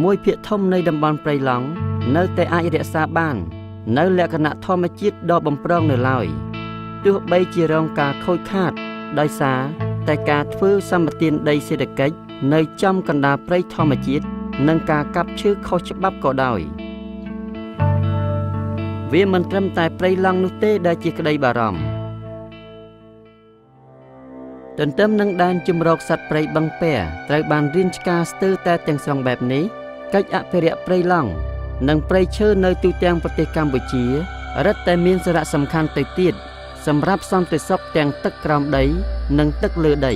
មួយភាគធំនៃតំបន់ព្រៃឡង់នៅតែអាចរក្សាបាននៅលក្ខណៈធម្មជាតិដ៏បំព្រងនៅឡើយទោះបីជារងការខូចខាតដោយសារតែការធ្វើសម្បទានដីសេដ្ឋកិច្ចនៅចំកណ្ដាលព្រៃធម្មជាតិនិងការកាប់ឈើខុសច្បាប់ក៏ដោយវាមិនត្រឹមតែព្រៃឡង់នោះទេដែលជាក្តីបារម្ភទន្ទឹមនឹងដែនជម្រកសត្វព្រៃបឹងពែត្រូវបានរានឆ្ការស្ទើរតែទាំងស្រុងបែបនេះកិច្ចអភិរក្សព្រៃឡង់និងព្រៃឈើនៅទូទាំងប្រទេសកម្ពុជារឹតតែមានសារៈសំខាន់ទៅទៀតសម្រាប់សន្តិសុខទាំងទឹកក្រោមដីនិងទឹកលើដី